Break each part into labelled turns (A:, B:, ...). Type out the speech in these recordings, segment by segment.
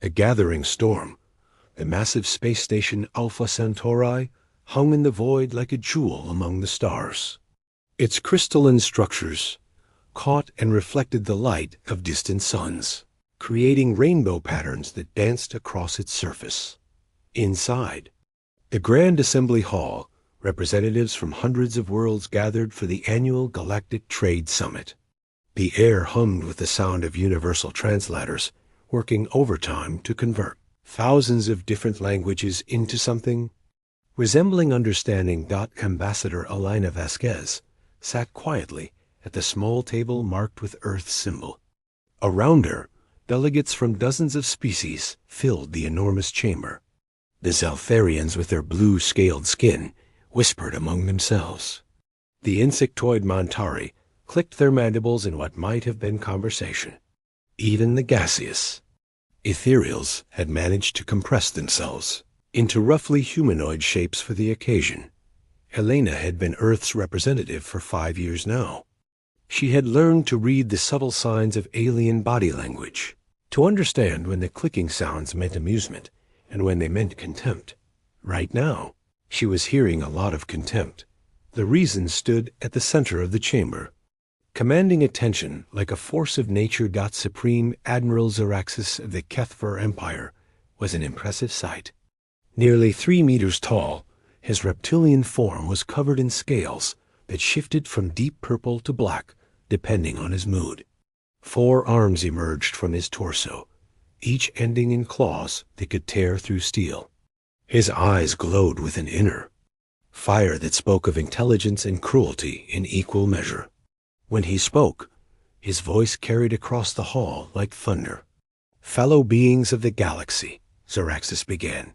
A: A gathering storm. The massive space station Alpha Centauri hung in the void like a jewel among the stars. Its crystalline structures caught and reflected the light of distant suns, creating rainbow patterns that danced across its surface. Inside, the Grand Assembly Hall, representatives from hundreds of worlds gathered for the annual Galactic Trade Summit. The air hummed with the sound of universal translators working overtime to convert thousands of different languages into something resembling understanding. Ambassador Elena Vasquez sat quietly at the small table marked with Earth's symbol. Around her, delegates from dozens of species filled the enormous chamber. The Zeltharians, with their blue-scaled skin, whispered among themselves. The insectoid Montari clicked their mandibles in what might have been conversation. Even the gaseous ethereals had managed to compress themselves into roughly humanoid shapes for the occasion. Elena had been Earth's representative for 5 years now. She had learned to read the subtle signs of alien body language, to understand when the clicking sounds meant amusement and when they meant contempt. Right now, she was hearing a lot of contempt. The reason stood at the center of the chamber, commanding attention like a force of nature. Supreme Admiral Zaraxis of the HFY Empire was an impressive sight. Nearly 3 meters tall, his reptilian form was covered in scales that shifted from deep purple to black, depending on his mood. 4 arms emerged from his torso, each ending in claws that could tear through steel. His eyes glowed with an inner fire that spoke of intelligence and cruelty in equal measure. When he spoke, his voice carried across the hall like thunder. "Fellow beings of the galaxy," Zaraxis began,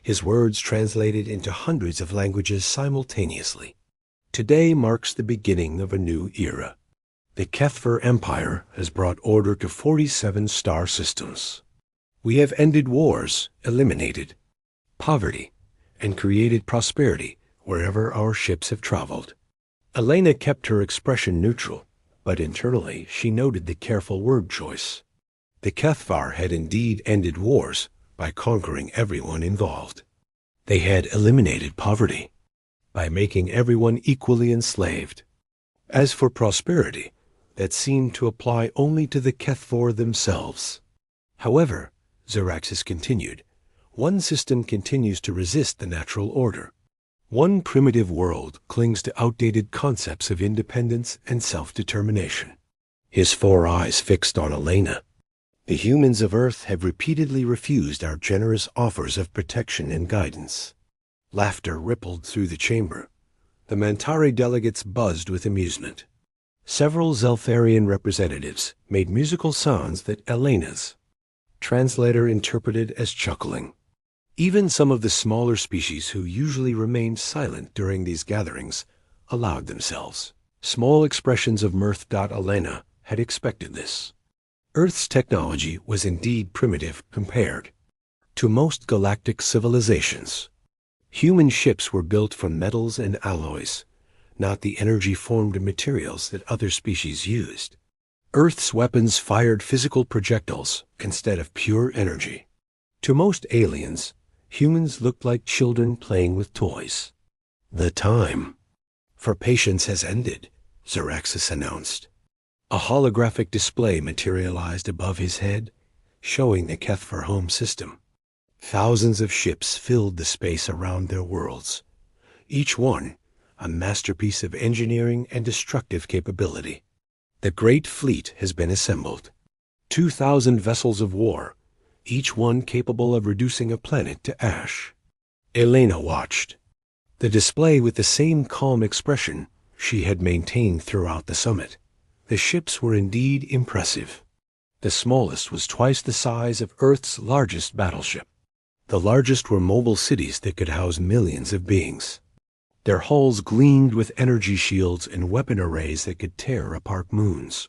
A: his words translated into hundreds of languages simultaneously. "Today marks the beginning of a new era. The HFY Empire has brought order to 47 star systems. We have ended wars, eliminated poverty, and created prosperity wherever our ships have traveled." Elena kept her expression neutral, but internally she noted the careful word choice. The HFY had indeed ended wars by conquering everyone involved. They had eliminated poverty by making everyone equally enslaved. As for prosperity, that seemed to apply only to the HFY themselves. However, Zaraxis continued, one system continues to resist the natural order. One primitive world clings to outdated concepts of independence and self-determination. His 4 eyes fixed on Elena. The humans of Earth have repeatedly refused our generous offers of protection and guidance. Laughter rippled through the chamber. The Mantari delegates buzzed with amusement. Several Zeltharian representatives made musical sounds that Elena's translator interpreted as chuckling. Even some of the smaller species who usually remained silent during these gatherings allowed themselves small expressions of mirth. Elena had expected this. Earth's technology was indeed primitive compared to most galactic civilizations. Human ships were built from metals and alloys, not the energy-formed materials that other species used. Earth's weapons fired physical projectiles instead of pure energy. To most aliens, humans looked like children playing with toys. "The time for patience has ended," Zaraxis announced. A holographic display materialized above his head, showing the HFY home system. Thousands of ships filled the space around their worlds, each one a masterpiece of engineering and destructive capability. The Great Fleet has been assembled. 2,000 vessels of war, each one capable of reducing a planet to ash. Elena watched the display with the same calm expression she had maintained throughout the summit. The ships were indeed impressive. The smallest was twice the size of Earth's largest battleship. The largest were mobile cities that could house millions of beings. Their hulls gleamed with energy shields and weapon arrays that could tear apart moons.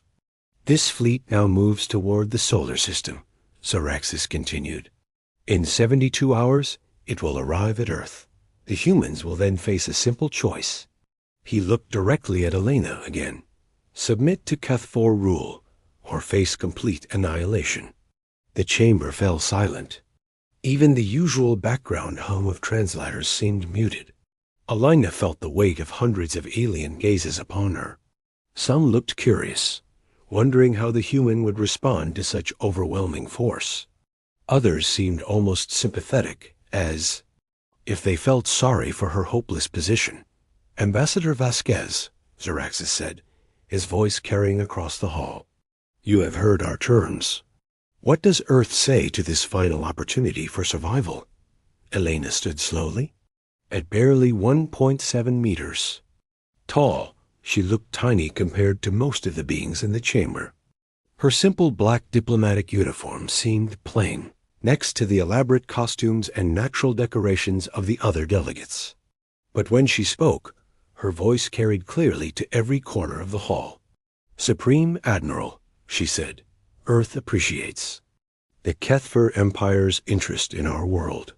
A: "This fleet now moves toward the solar system," Zaraxis continued. "In 72 hours, it will arrive at Earth. The humans will then face a simple choice." He looked directly at Elena again. "Submit to HFY rule, or face complete annihilation." The chamber fell silent. Even the usual background hum of translators seemed muted. Elena felt the weight of hundreds of alien gazes upon her. Some looked curious, wondering how the human would respond to such overwhelming force. Others seemed almost sympathetic, as if they felt sorry for her hopeless position. "Ambassador Vasquez," Zaraxis said, his voice carrying across the hall. "You have heard our terms. What does Earth say to this final opportunity for survival?" Elena stood slowly. At barely 1.7 meters tall, she looked tiny compared to most of the beings in the chamber. Her simple black diplomatic uniform seemed plain, next to the elaborate costumes and natural decorations of the other delegates. But when she spoke, her voice carried clearly to every corner of the hall. "Supreme Admiral," she said, "Earth appreciates the HFY Empire's interest in our world.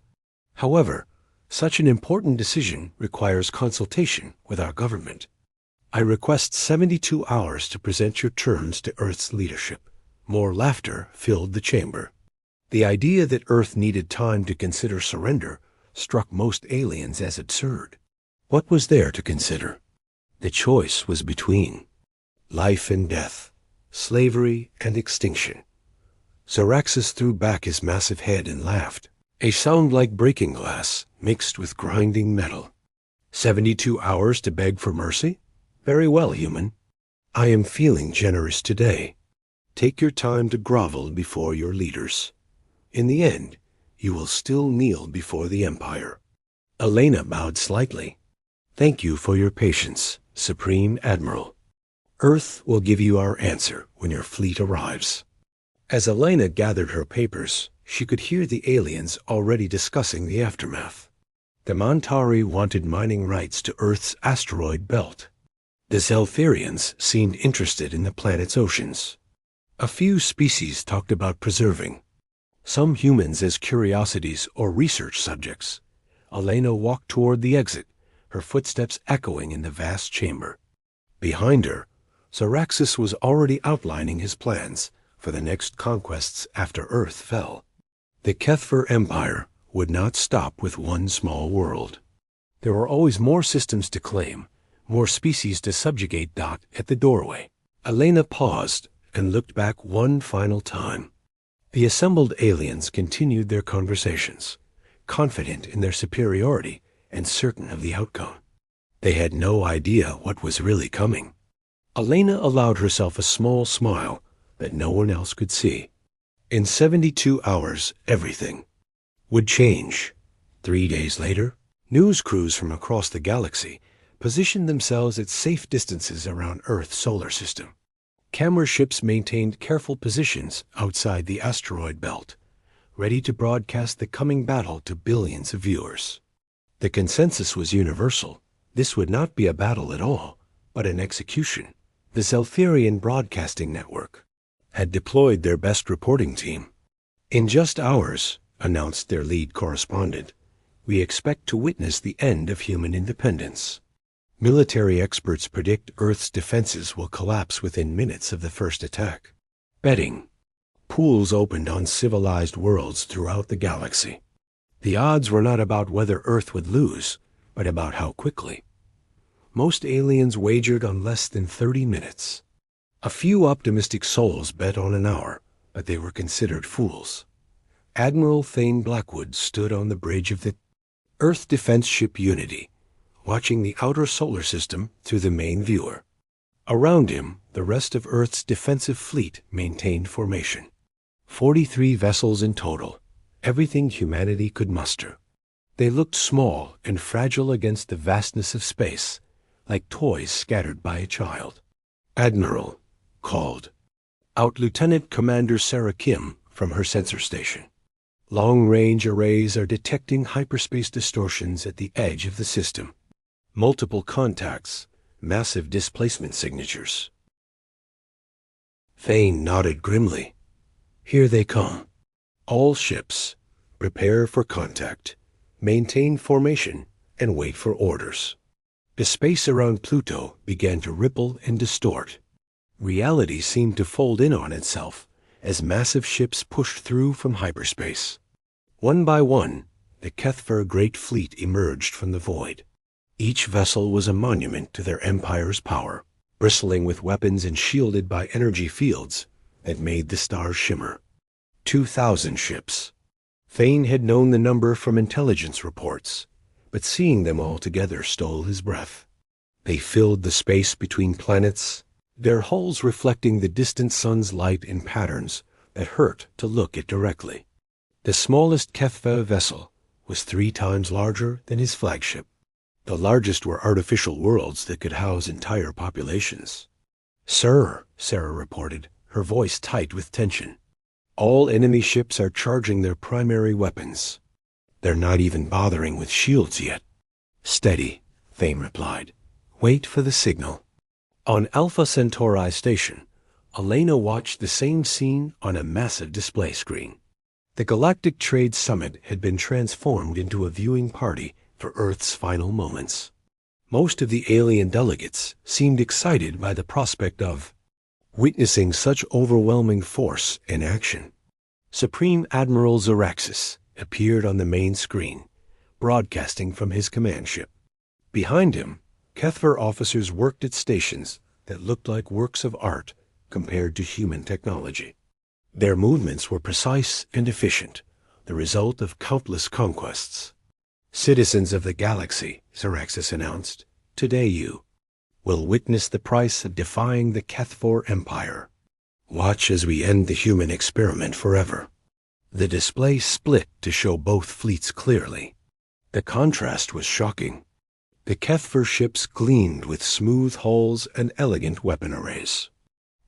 A: However, such an important decision requires consultation with our government. I request 72 hours to present your terms to Earth's leadership." More laughter filled the chamber. The idea that Earth needed time to consider surrender struck most aliens as absurd. What was there to consider? The choice was between life and death, slavery and extinction. Zaraxis threw back his massive head and laughed, a sound like breaking glass mixed with grinding metal. 72 hours to beg for mercy? Very well, human. I am feeling generous today. Take your time to grovel before your leaders. In the end, you will still kneel before the Empire. Elena bowed slightly. Thank you for your patience, Supreme Admiral. Earth will give you our answer when your fleet arrives. As Elena gathered her papers, she could hear the aliens already discussing the aftermath. The Montari wanted mining rights to Earth's asteroid belt. The Zelfirians seemed interested in the planet's oceans. A few species talked about preserving some humans as curiosities or research subjects. Elena walked toward the exit, her footsteps echoing in the vast chamber. Behind her, Zaraxis was already outlining his plans for the next conquests after Earth fell. The HFY Empire would not stop with one small world. There were always more systems to claim, more species to subjugate. At the doorway, Elena paused and looked back one final time. The assembled aliens continued their conversations, confident in their superiority and certain of the outcome. They had no idea what was really coming. Elena allowed herself a small smile that no one else could see. In 72 hours, everything would change. 3 days later, news crews from across the galaxy positioned themselves at safe distances around Earth's solar system. Camera ships maintained careful positions outside the asteroid belt, ready to broadcast the coming battle to billions of viewers. The consensus was universal. This would not be a battle at all, but an execution. The Zelfirian Broadcasting Network had deployed their best reporting team. "In just hours," announced their lead correspondent, "we expect to witness the end of human independence. Military experts predict Earth's defenses will collapse within minutes of the first attack." Betting pools opened on civilized worlds throughout the galaxy. The odds were not about whether Earth would lose, but about how quickly. Most aliens wagered on less than 30 minutes. A few optimistic souls bet on an hour, but they were considered fools. Admiral Thane Blackwood stood on the bridge of the Earth defense ship Unity, watching the outer solar system through the main viewer. Around him, the rest of Earth's defensive fleet maintained formation. 43 vessels in total, everything humanity could muster. They looked small and fragile against the vastness of space, like toys scattered by a child. "Admiral," called out Lieutenant Commander Sarah Kim from her sensor station. "Long-range arrays are detecting hyperspace distortions at the edge of the system. Multiple contacts, massive displacement signatures." Thane nodded grimly. "Here they come. All ships, prepare for contact, maintain formation, and wait for orders." The space around Pluto began to ripple and distort. Reality seemed to fold in on itself, as massive ships pushed through from hyperspace. One by one, the Kethver Great Fleet emerged from the void. Each vessel was a monument to their empire's power, bristling with weapons and shielded by energy fields that made the stars shimmer. 2,000 ships. Thane had known the number from intelligence reports, but seeing them all together stole his breath. They filled the space between planets, their hulls reflecting the distant sun's light in patterns that hurt to look at directly. The smallest Kethver vessel was 3 times larger than his flagship. The largest were artificial worlds that could house entire populations. "Sir," Sarah reported, her voice tight with tension, "all enemy ships are charging their primary weapons. They're not even bothering with shields yet." "Steady," Thane replied. "Wait for the signal." On Alpha Centauri station, Elena watched the same scene on a massive display screen. The Galactic Trade Summit had been transformed into a viewing party for Earth's final moments. Most of the alien delegates seemed excited by the prospect of witnessing such overwhelming force in action. Supreme Admiral Zoraxis appeared on the main screen, broadcasting from his command ship. Behind him, Kethver officers worked at stations that looked like works of art compared to human technology. Their movements were precise and efficient, the result of countless conquests. "Citizens of the galaxy," Zoraxis announced, "today you will witness the price of defying the Kethver Empire. Watch as we end the human experiment forever." The display split to show both fleets clearly. The contrast was shocking. The Kethver ships gleamed with smooth hulls and elegant weapon arrays.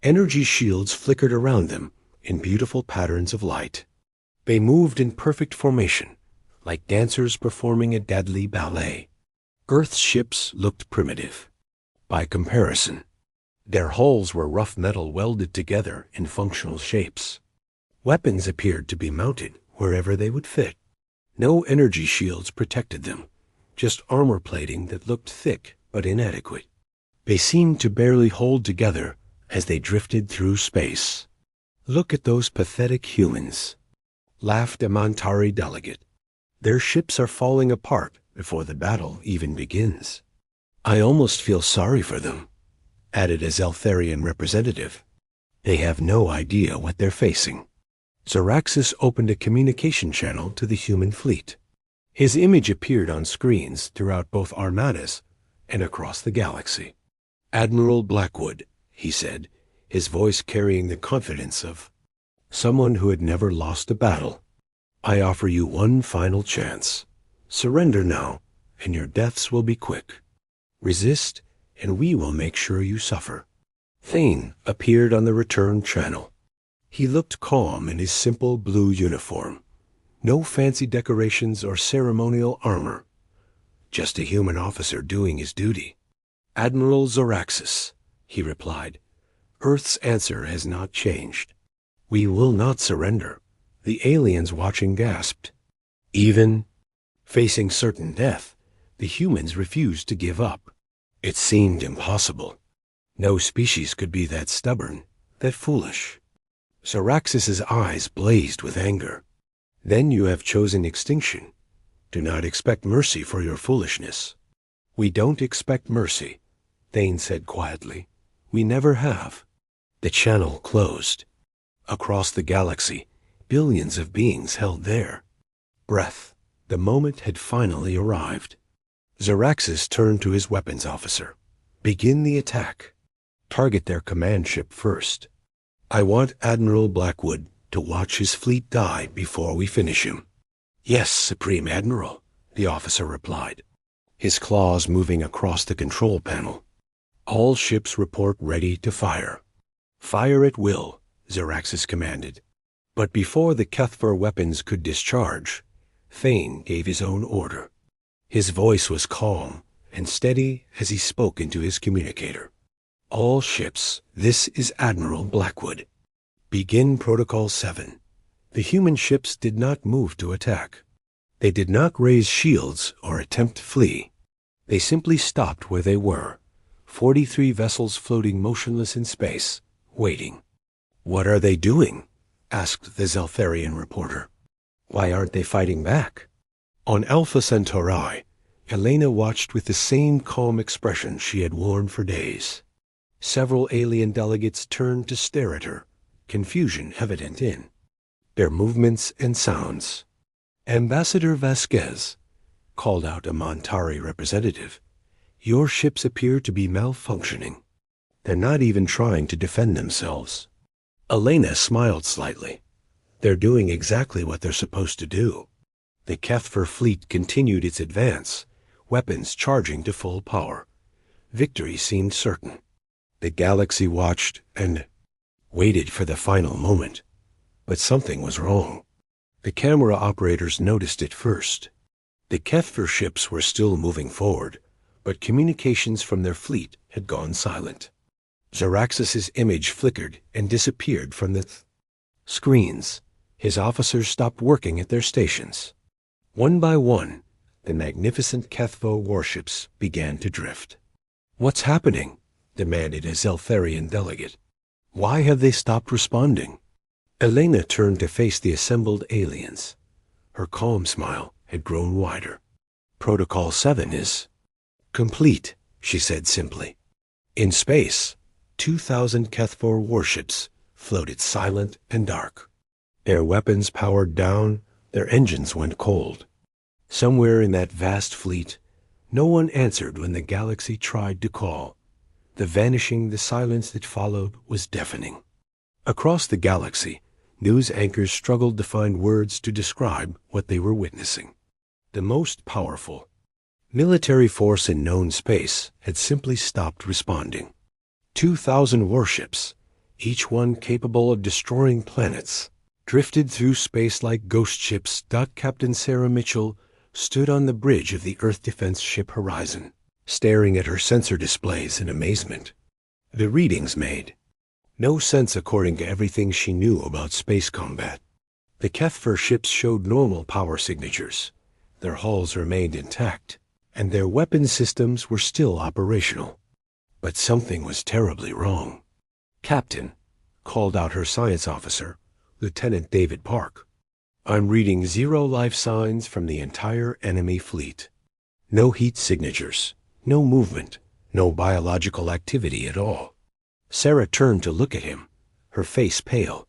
A: Energy shields flickered around them in beautiful patterns of light. They moved in perfect formation, like dancers performing a deadly ballet. Earth's ships looked primitive. By comparison, their hulls were rough metal welded together in functional shapes. Weapons appeared to be mounted wherever they would fit. No energy shields protected them, just armor plating that looked thick but inadequate. They seemed to barely hold together as they drifted through space. "Look at those pathetic humans," laughed a Montari delegate. "Their ships are falling apart before the battle even begins." "I almost feel sorry for them," added a Zeltharian representative. "They have no idea what they're facing." Zoraxis opened a communication channel to the human fleet. His image appeared on screens throughout both armadas and across the galaxy. "Admiral Blackwood," he said, his voice carrying the confidence of someone who had never lost a battle. "I offer you one final chance. Surrender now, and your deaths will be quick. Resist, and we will make sure you suffer." Thane appeared on the return channel. He looked calm in his simple blue uniform. No fancy decorations or ceremonial armor. Just a human officer doing his duty. "Admiral Zoraxis," he replied, "Earth's answer has not changed. We will not surrender." The aliens watching gasped. Even facing certain death, the humans refused to give up. It seemed impossible. No species could be that stubborn, that foolish. Zoraxis's eyes blazed with anger. "Then you have chosen extinction. Do not expect mercy for your foolishness." "We don't expect mercy," Thane said quietly. "We never have." The channel closed. Across the galaxy, billions of beings held their breath. The moment had finally arrived. Zoraxis turned to his weapons officer. "Begin the attack. Target their command ship first. I want Admiral Blackwood to watch his fleet die before we finish him." "Yes, Supreme Admiral," the officer replied, his claws moving across the control panel. "All ships report ready to fire." "Fire at will," Zoraxis commanded. But before the Kethver weapons could discharge, Thane gave his own order. His voice was calm and steady as he spoke into his communicator. "All ships, this is Admiral Blackwood. Begin Protocol 7. The human ships did not move to attack. They did not raise shields or attempt to flee. They simply stopped where they were, 43 vessels floating motionless in space, waiting. "What are they doing?" asked the Zeltharian reporter. Why aren't they fighting back? On Alpha Centauri, Elena watched with the same calm expression she had worn for days. Several alien delegates turned to stare at her, confusion evident in their movements and sounds. Ambassador Vasquez called out a Montari representative. Your ships appear to be malfunctioning. They're not even trying to defend themselves. Elena smiled slightly. They're doing exactly what they're supposed to do. The Kethfer fleet continued its advance, weapons charging to full power. Victory seemed certain. The galaxy watched and waited for the final moment. But something was wrong. The camera operators noticed it first. The Kethfer ships were still moving forward, but communications from their fleet had gone silent. Zaraxus's image flickered and disappeared from the screens. His officers stopped working at their stations. One by one, the magnificent Kethvo warships began to drift. What's happening? Demanded a Zeltharian delegate. Why have they stopped responding? Elena turned to face the assembled aliens. Her calm smile had grown wider. Protocol 7 is complete, she said simply. In space, 2,000 Kethfor warships floated silent and dark. Their weapons powered down, their engines went cold. Somewhere in that vast fleet, no one answered when the galaxy tried to call. The silence that followed was deafening. Across the galaxy, news anchors struggled to find words to describe what they were witnessing. The most powerful military force in known space had simply stopped responding. 2,000 warships, each one capable of destroying planets, drifted through space like ghost ships. Captain Sarah Mitchell stood on the bridge of the Earth Defense Ship Horizon, staring at her sensor displays in amazement. The readings made no sense according to everything she knew about space combat. The Kethfer ships showed normal power signatures. Their hulls remained intact, and their weapon systems were still operational. But something was terribly wrong. Captain, called out her science officer, Lieutenant David Park. I'm reading 0 life signs from the entire enemy fleet. No heat signatures, no movement, no biological activity at all. Sarah turned to look at him, her face pale.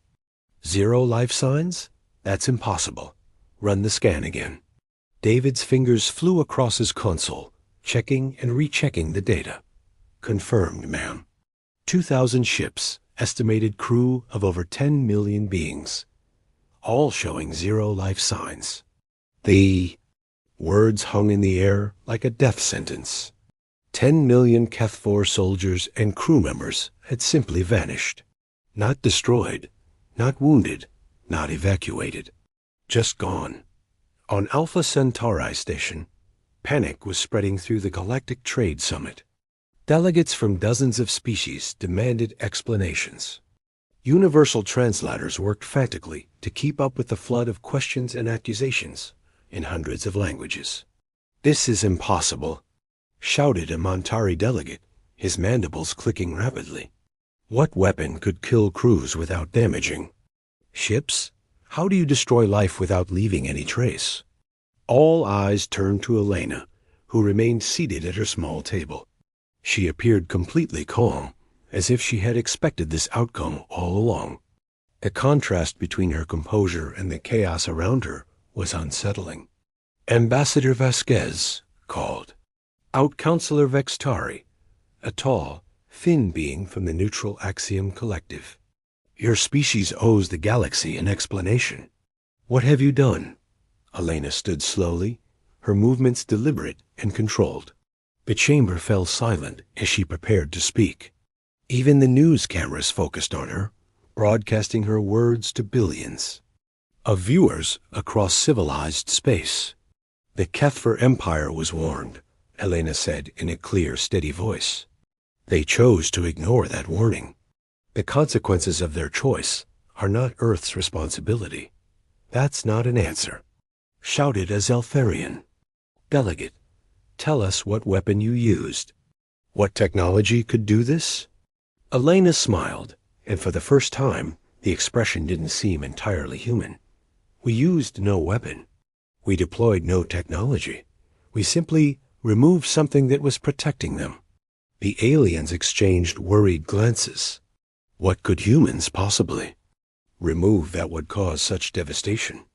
A: 0 life signs? That's impossible. Run the scan again. David's fingers flew across his console, checking and rechecking the data. Confirmed, ma'am. 2,000 ships, estimated crew of over 10 million beings, all showing 0 life signs. The words hung in the air like a death sentence. 10 million Kethfor soldiers and crew members had simply vanished. Not destroyed, not wounded, not evacuated. Just gone. On Alpha Centauri Station, panic was spreading through the Galactic Trade Summit. Delegates from dozens of species demanded explanations. Universal translators worked frantically to keep up with the flood of questions and accusations in hundreds of languages. This is impossible, shouted a Montari delegate, his mandibles clicking rapidly. What weapon could kill crews without damaging ships? How do you destroy life without leaving any trace? All eyes turned to Elena, who remained seated at her small table. She appeared completely calm, as if she had expected this outcome all along. The contrast between her composure and the chaos around her was unsettling. Ambassador Vasquez called out Counselor Vextari, a tall, thin being from the Neutral Axiom Collective. Your species owes the galaxy an explanation. What have you done? Elena stood slowly, her movements deliberate and controlled. The chamber fell silent as she prepared to speak. Even the news cameras focused on her, broadcasting her words to billions of viewers across civilized space. The Kethfer Empire was warned, Elena said in a clear, steady voice. They chose to ignore that warning. The consequences of their choice are not Earth's responsibility. That's not an answer, shouted a Zeltharian delegate. Tell us what weapon you used. What technology could do this? Elena smiled, and for the first time, The expression didn't seem entirely human. We used no weapon. We deployed no technology. We simply removed something that was protecting them. The aliens exchanged worried glances. What could humans possibly remove that would cause such devastation?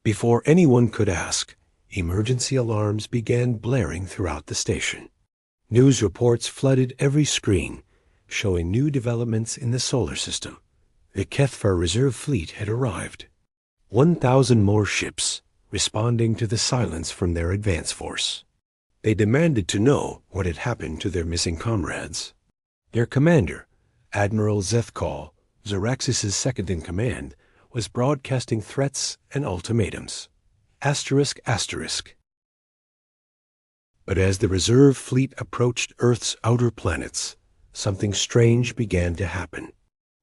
A: Before anyone could ask, emergency alarms began blaring throughout the station. News reports flooded every screen, showing new developments in the solar system. The Kethvar Reserve Fleet had arrived. 1,000 more ships, responding to the silence from their advance force. They demanded to know what had happened to their missing comrades. Their commander, Admiral Zethkal, Zeraxis' second-in-command, was broadcasting threats and ultimatums. ***. But as the reserve fleet approached Earth's outer planets, something strange began to happen.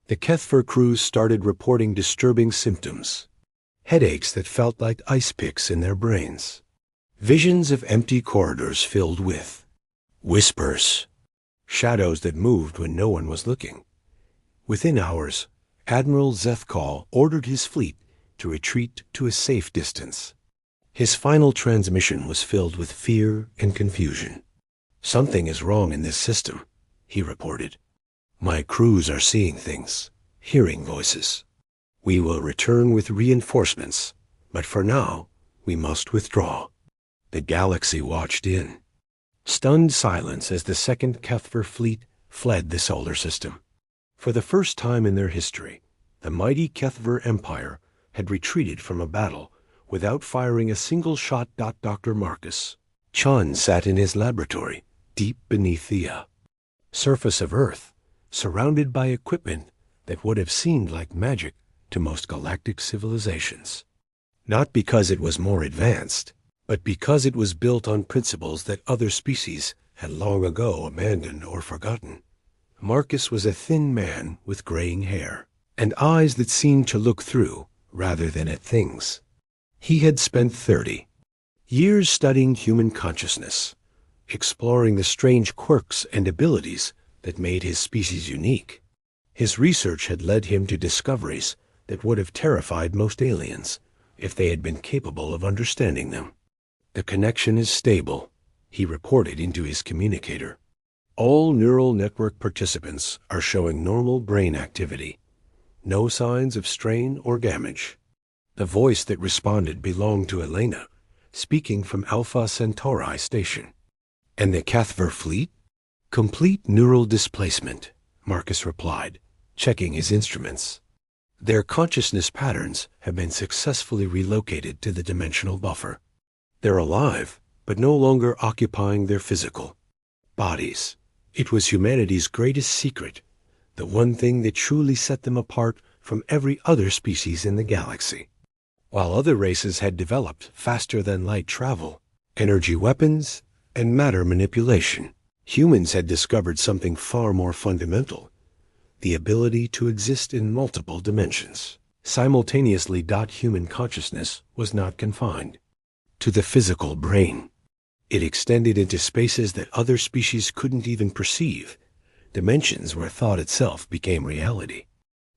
A: The Kethvar crews started reporting disturbing symptoms. Headaches that felt like ice picks in their brains. Visions of empty corridors filled with whispers. Shadows that moved when no one was looking. Within hours, Admiral Zethkal ordered his fleet to retreat to a safe distance. His final transmission was filled with fear and confusion. "Something is wrong in this system," he reported. "My crews are seeing things, hearing voices. We will return with reinforcements, but for now, we must withdraw." The galaxy watched in stunned silence as the second Kethvar fleet fled the solar system. For the first time in their history, the mighty Kethvar Empire had retreated from a battle without firing a single shot. Dr. Marcus Chun sat in his laboratory, deep beneath the surface of Earth, surrounded by equipment that would have seemed like magic to most galactic civilizations. Not because it was more advanced, but because it was built on principles that other species had long ago abandoned or forgotten. Marcus was a thin man with graying hair, and eyes that seemed to look through rather than at things. He had spent 30 years studying human consciousness, exploring the strange quirks and abilities that made his species unique. His research had led him to discoveries that would have terrified most aliens if they had been capable of understanding them. "The connection is stable," he reported into his communicator. "All neural network participants are showing normal brain activity. No signs of strain or damage." The voice that responded belonged to Elena, speaking from Alpha Centauri station. "And the Kethvar fleet?" "Complete neural displacement," Marcus replied, checking his instruments. "Their consciousness patterns have been successfully relocated to the dimensional buffer. They're alive, but no longer occupying their physical bodies. It was humanity's greatest secret, the one thing that truly set them apart from every other species in the galaxy. While other races had developed faster-than-light travel, energy weapons, and matter manipulation, humans had discovered something far more fundamental: the ability to exist in multiple dimensions simultaneously. Human consciousness was not confined to the physical brain. It extended into spaces that other species couldn't even perceive, dimensions where thought itself became reality.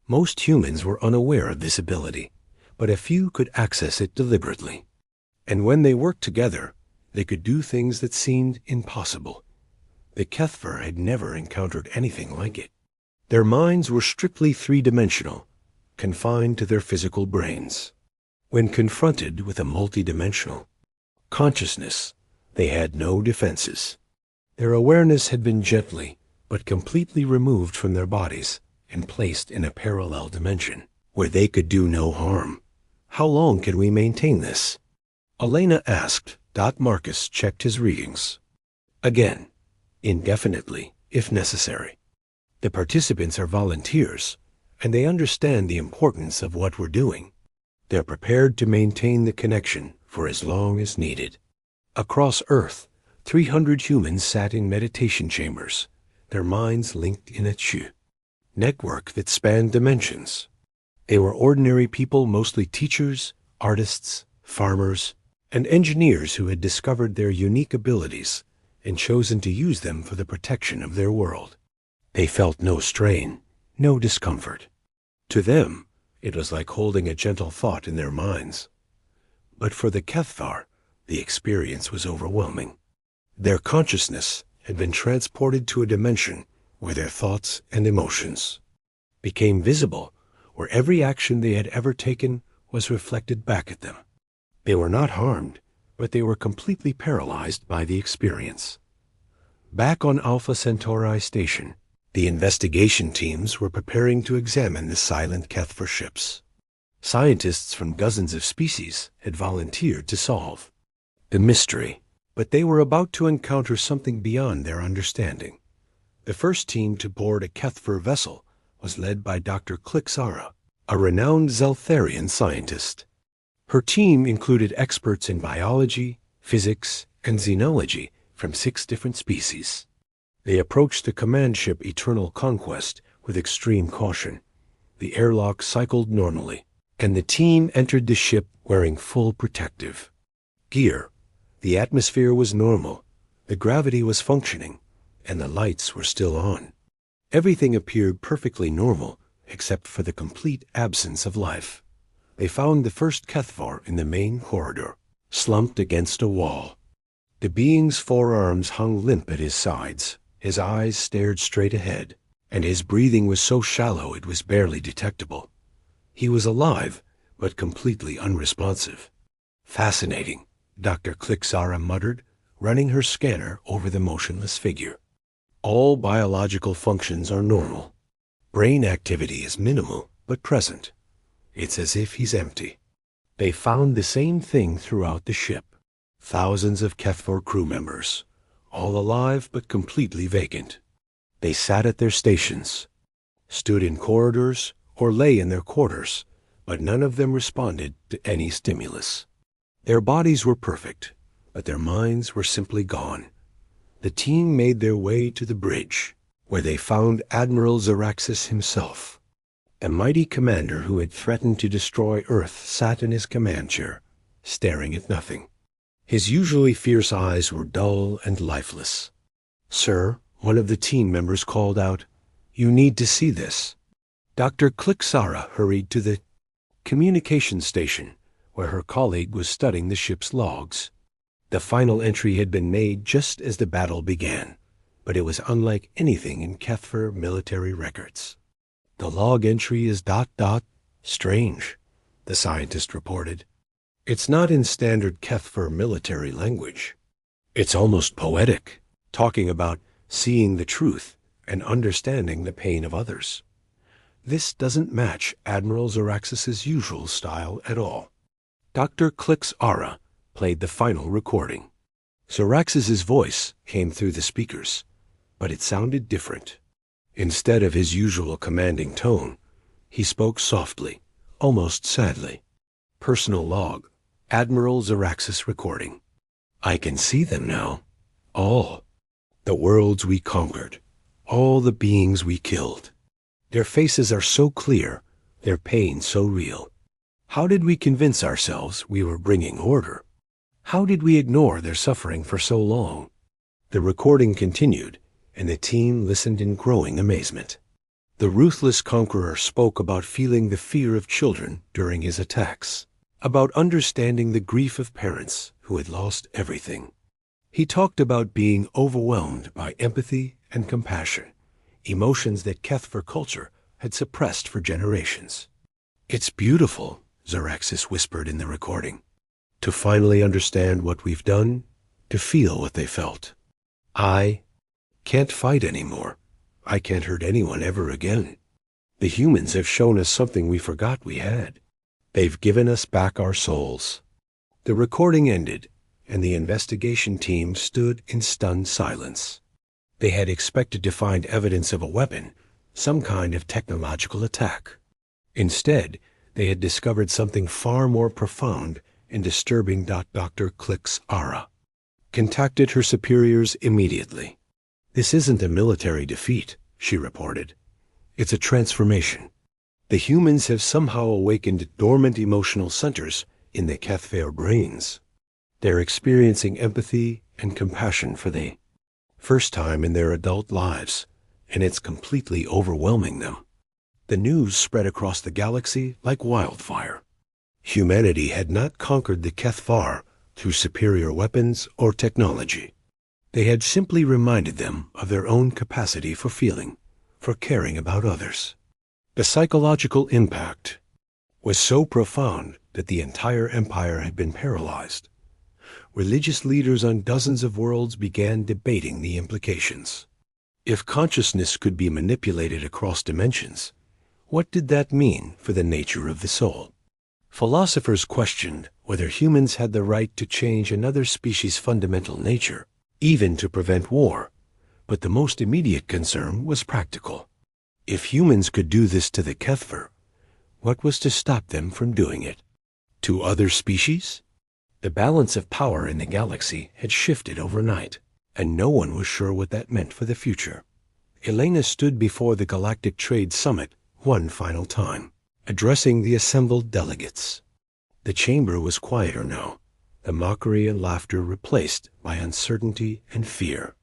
A: Most humans were unaware of this ability, but a few could access it deliberately. And when they worked together, they could do things that seemed impossible. The Kethvar had never encountered anything like it. Their minds were strictly three-dimensional, confined to their physical brains. When confronted with a multidimensional consciousness, they had no defenses. Their awareness had been gently but completely removed from their bodies and placed in a parallel dimension where they could do no harm. "How long can we maintain this?" Elena asked. Marcus checked his readings. "Again, indefinitely, if necessary. The participants are volunteers, and they understand the importance of what we're doing. They're prepared to maintain the connection for as long as needed." Across Earth, 300 humans sat in meditation chambers, their minds linked in a network that spanned dimensions. They were ordinary people, mostly teachers, artists, farmers, and engineers who had discovered their unique abilities and chosen to use them for the protection of their world. They felt no strain, no discomfort. To them, It was like holding a gentle thought in their minds. But for the Kethvar, the experience was overwhelming. Their consciousness had been transported to a dimension where their thoughts and emotions became visible, where every action they had ever taken was reflected back at them. They were not harmed, but they were completely paralyzed by the experience. Back on Alpha Centauri station, the investigation teams were preparing to examine the silent Kethvar ships. Scientists from dozens of species had volunteered to solve the mystery, but they were about to encounter something beyond their understanding. The first team to board a Kethvar vessel was led by Dr. Klixara, a renowned Zeltharian scientist. Her team included experts in biology, physics, and xenology from 6 different species. They approached the command ship Eternal Conquest with extreme caution. The airlock cycled normally, and the team entered the ship wearing full protective gear. The atmosphere was normal, the gravity was functioning, and the lights were still on. Everything appeared perfectly normal, except for the complete absence of life. They found the first Kethvar in the main corridor, slumped against a wall. The being's forearms hung limp at his sides, his eyes stared straight ahead, and his breathing was so shallow it was barely detectable. He was alive, but completely unresponsive. "Fascinating," Dr. Klixara muttered, running her scanner over the motionless figure. "All biological functions are normal. Brain activity is minimal, but present. It's as if he's empty." They found the same thing throughout the ship. Thousands of Kethvar crew members, all alive but completely vacant. They sat at their stations, stood in corridors, or lay in their quarters, but none of them responded to any stimulus. Their bodies were perfect, but their minds were simply gone. The team made their way to the bridge, where they found Admiral Zaraxis himself. A mighty commander who had threatened to destroy Earth sat in his command chair, staring at nothing. His usually fierce eyes were dull and lifeless. "Sir," one of the team members called out, "you need to see this." Dr. Klixara hurried to the communication station, where her colleague was studying the ship's logs. The final entry had been made just as the battle began, but it was unlike anything in Kethvar military records. "The log entry is ... strange," the scientist reported. "It's not in standard Kethvar military language. It's almost poetic, talking about seeing the truth and understanding the pain of others. This doesn't match Admiral Zaraxis' usual style at all." Dr. Klixara played the final recording. Zaraxis' voice came through the speakers, but it sounded different. Instead of his usual commanding tone, he spoke softly, almost sadly. "Personal log, Admiral Zaraxis recording. I can see them now. All. The worlds we conquered. All the beings we killed. Their faces are so clear, their pain so real. How did we convince ourselves we were bringing order? How did we ignore their suffering for so long?" The recording continued, and the team listened in growing amazement. The ruthless conqueror spoke about feeling the fear of children during his attacks, about understanding the grief of parents who had lost everything. He talked about being overwhelmed by empathy and compassion, emotions that Kethvar culture had suppressed for generations. "It's beautiful," Zaraxis whispered in the recording, "to finally understand what we've done, to feel what they felt. I can't fight anymore. I can't hurt anyone ever again. The humans have shown us something we forgot we had. They've given us back our souls." The recording ended, and the investigation team stood in stunned silence. They had expected to find evidence of a weapon, some kind of technological attack. Instead, they had discovered something far more profound and disturbing. Dr. Klixara contacted her superiors immediately. "This isn't a military defeat," she reported. "It's a transformation. The humans have somehow awakened dormant emotional centers in the Kethvar brains. They're experiencing empathy and compassion for the first time in their adult lives, and it's completely overwhelming them. The news spread across the galaxy like wildfire. Humanity had not conquered the Kethvar through superior weapons or technology. They had simply reminded them of their own capacity for feeling, for caring about others. The psychological impact was so profound that the entire empire had been paralyzed. Religious leaders on dozens of worlds began debating the implications. If consciousness could be manipulated across dimensions, what did that mean for the nature of the soul? Philosophers questioned whether humans had the right to change another species' fundamental nature, even to prevent war, but the most immediate concern was practical. If humans could do this to the Kethvar, what was to stop them from doing it? To other species? The balance of power in the galaxy had shifted overnight, and no one was sure what that meant for the future. Elena stood before the Galactic Trade Summit one final time, addressing the assembled delegates. The chamber was quieter now, the mockery and laughter replaced by uncertainty and fear.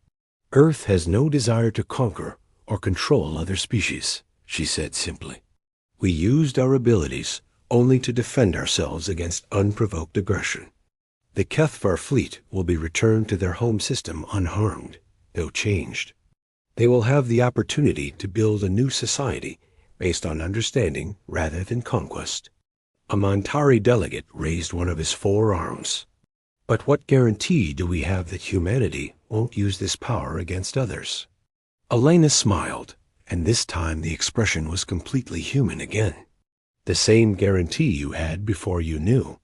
A: Earth has no desire to conquer or control other species, she said simply. We used our abilities only to defend ourselves against unprovoked aggression. The Kethvar fleet will be returned to their home system unharmed, though changed. They will have the opportunity to build a new society based on understanding rather than conquest. A Montari delegate raised one of his four arms. But what guarantee do we have that humanity won't use this power against others? Elena smiled, and this time the expression was completely human again. The same guarantee you had before you knew.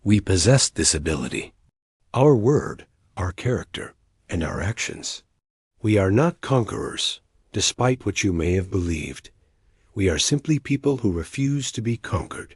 A: We possessed this ability. Our word, our character, and our actions. We are not conquerors, despite what you may have believed. We are simply people who refuse to be conquered.